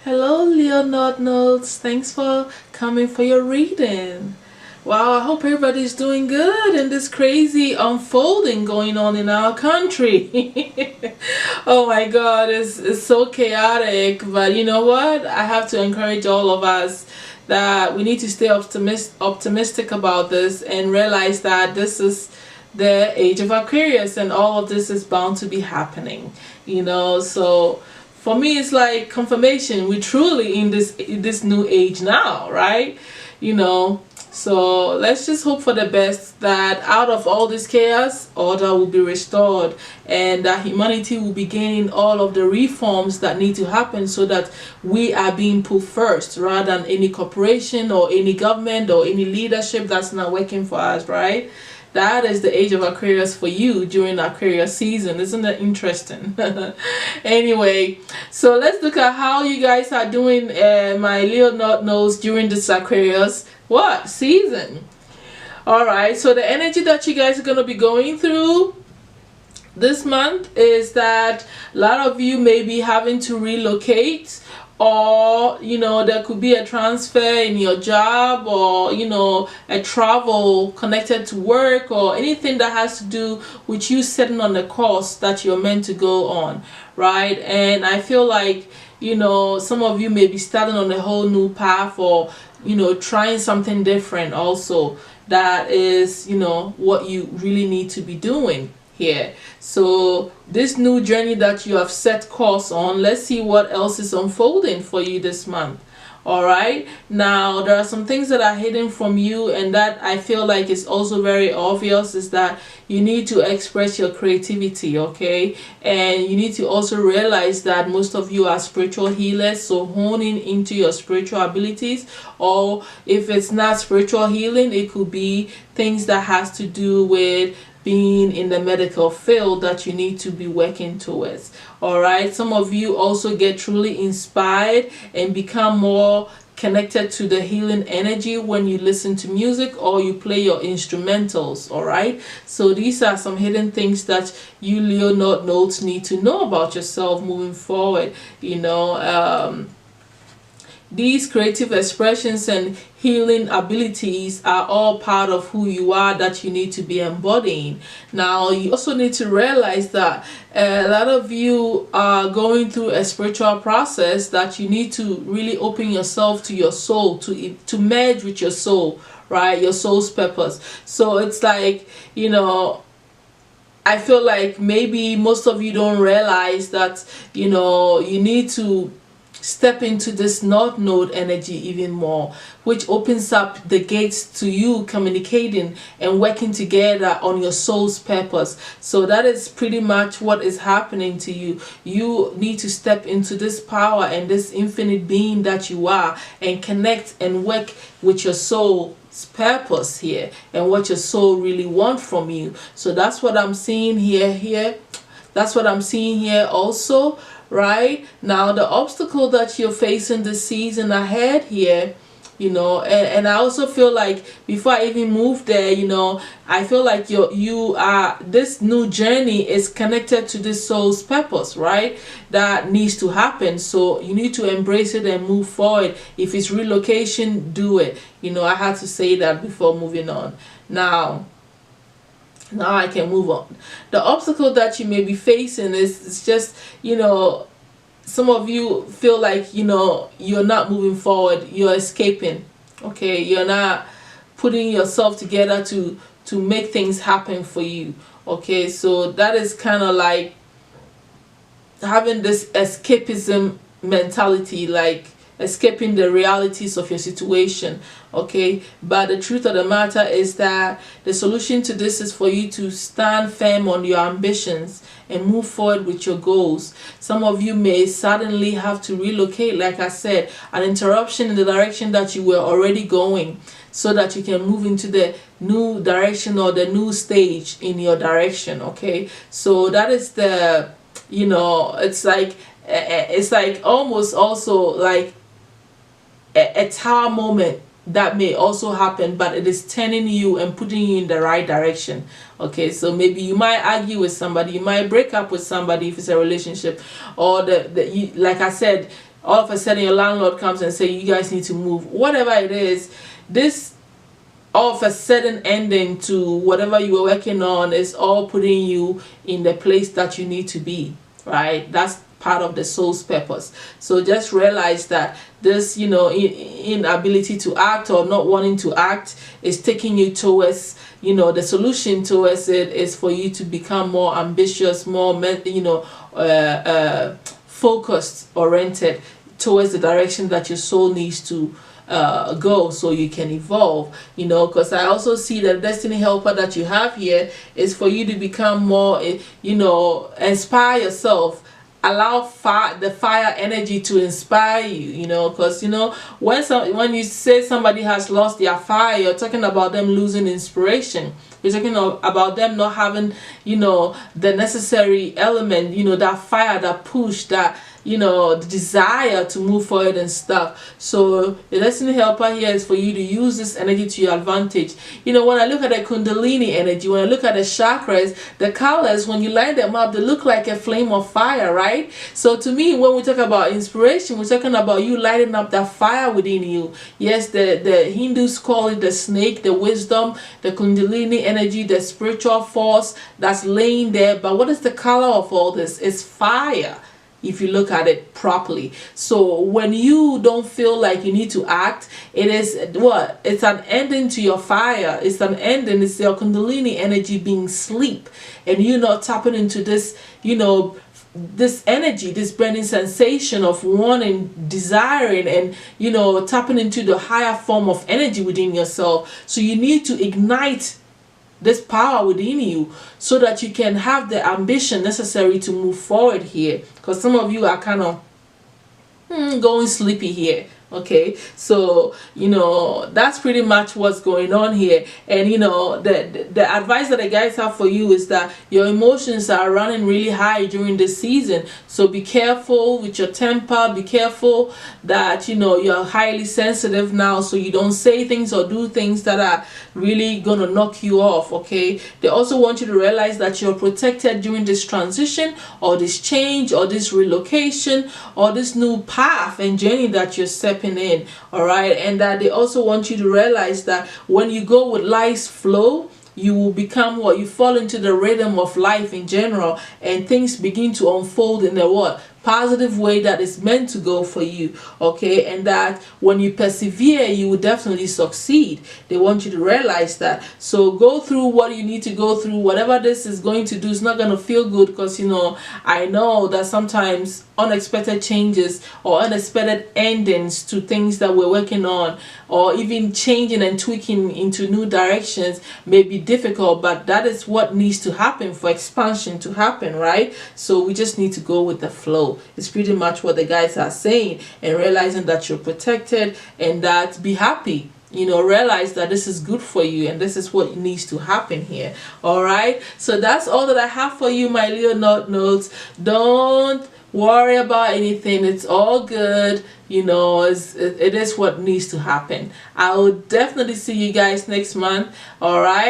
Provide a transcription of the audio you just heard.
Hello, Leonard Notes. Thanks for coming for your reading. Wow, I hope everybody's doing good in this crazy unfolding going on in our country. Oh my God, it's so chaotic. But you know what? I have to encourage all of us that we need to stay optimistic about this and realize that this is the age of Aquarius and all of this is bound to be happening. So for me it's like confirmation we're truly in this new age now, right? So let's just hope for the best, that out of all this chaos order will be restored and that humanity will be gaining all of the reforms that need to happen so that we are being put first rather than any corporation or any government or any leadership that's not working for us, right? That is the age of Aquarius for you during Aquarius season. Isn't that interesting? Anyway, so let's look at how you guys are doing, my Leo North knows, during this Aquarius season. Alright, so the energy that you guys are going to be going through this month is that a lot of you may be having to relocate, or there could be a transfer in your job, or a travel connected to work, or anything that has to do with you setting on the course that you're meant to go on, right? And I feel like some of you may be starting on a whole new path, or trying something different also, that is what you really need to be doing here. So this new journey that you have set course on, let's see what else is unfolding for you this month. All right, now there are some things that are hidden from you, and that I feel like is also very obvious, is that you need to express your creativity, okay? And you need to also realize that most of you are spiritual healers, so honing into your spiritual abilities, or if it's not spiritual healing, it could be things that has to do with being in the medical field that you need to be working towards. All right, some of you also get truly inspired and become more connected to the healing energy when you listen to music or you play your instrumentals. All right, so these are some hidden things that you Leo North nodes need to know about yourself moving forward. These creative expressions and healing abilities are all part of who you are, that you need to be embodying. Now, you also need to realize that a lot of you are going through a spiritual process, that you need to really open yourself to your soul, to merge with your soul, right? Your soul's purpose. So it's like, I feel like maybe most of you don't realize that, you need to step into this North Node energy even more, which opens up the gates to you communicating and working together on your soul's purpose. So that is pretty much what is happening to you. You need to step into this power and this infinite being that you are, and connect and work with your soul's purpose here and what your soul really wants from you. So that's what I'm seeing here. That's what I'm seeing here also. Right now, the obstacle that you're facing this season ahead here, and I also feel like before I even move there, I feel like this new journey is connected to this soul's purpose, right? That needs to happen. So you need to embrace it and move forward. If it's relocation, do it. I had to say that before moving on. Now I can move on. The obstacle that you may be facing is just, some of you feel like, you're not moving forward, you're escaping, okay? You're not putting yourself together to make things happen for you, okay? So that is kind of like having this escapism mentality, like escaping the realities of your situation, okay? But the truth of the matter is that the solution to this is for you to stand firm on your ambitions and move forward with your goals. Some of you may suddenly have to relocate, like I said, an interruption in the direction that you were already going, so that you can move into the new direction or the new stage in your direction, okay? So that is the, it's like almost also like a tower moment that may also happen, but it is turning you and putting you in the right direction. Okay, so maybe you might argue with somebody, you might break up with somebody if it's a relationship, or like I said, all of a sudden your landlord comes and say you guys need to move, whatever it is, this all of a sudden ending to whatever you were working on is all putting you in the place that you need to be, right? That's part of the soul's purpose. So just realize that this, you know, inability to act or not wanting to act is taking you towards, you know, the solution towards it is for you to become more ambitious, more, you know, focused, oriented towards the direction that your soul needs to go, so you can evolve, you know. Because I also see that destiny helper that you have here is for you to become more, you know, inspire yourself, allow the fire energy to inspire you, you know. Because, you know, when you say somebody has lost their fire, you're talking about them losing inspiration. You're talking about them not having, you know, the necessary element, you know, that fire, that push, that, you know, the desire to move forward and stuff. So the destiny helper here is for you to use this energy to your advantage. You know, when I look at the kundalini energy, when I look at the chakras, the colors, when you line them up, they look like a flame of fire, right? So to me, when we talk about inspiration, we're talking about you lighting up that fire within you. Yes, the Hindus call it the snake, the wisdom, the kundalini energy, the spiritual force that's laying there. But what is the color of all this? It's fire, if you look at it properly. So when you don't feel like you need to act, it is what? It's an ending to your fire. It's an ending. It's your kundalini energy being asleep, and you're not tapping into this, you know, this energy, this burning sensation of wanting, desiring, and, you know, tapping into the higher form of energy within yourself. So you need to ignite this power within you so that you can have the ambition necessary to move forward here. Because some of you are kind of going sleepy here. Okay, so, you know, that's pretty much what's going on here. And, you know, the advice that the guys have for you is that your emotions are running really high during this season. So be careful with your temper. Be careful that, you know, you're highly sensitive now, so you don't say things or do things that are really gonna knock you off. Okay, they also want you to realize that you're protected during this transition or this change or this relocation or this new path and journey that you're stepping in. All right, and that they also want you to realize that when you go with life's flow, you will become what? You fall into the rhythm of life in general, and things begin to unfold in a what? Positive way that is meant to go for you. Okay, and that when you persevere, you will definitely succeed. They want you to realize that. So go through what you need to go through. Whatever this is going to do, it's not going to feel good, because, you know, I know that sometimes unexpected changes or unexpected endings to things that we're working on, or even changing and tweaking into new directions, may be difficult, but that is what needs to happen for expansion to happen, right? So we just need to go with the flow. It's pretty much what the guys are saying, and realizing that you're protected, and that be happy. You know, realize that this is good for you, and this is what needs to happen here. All right, so that's all that I have for you, my Leo North Nodes. Don't worry about anything. It's all good. You know, it is what needs to happen. I will definitely see you guys next month. All right.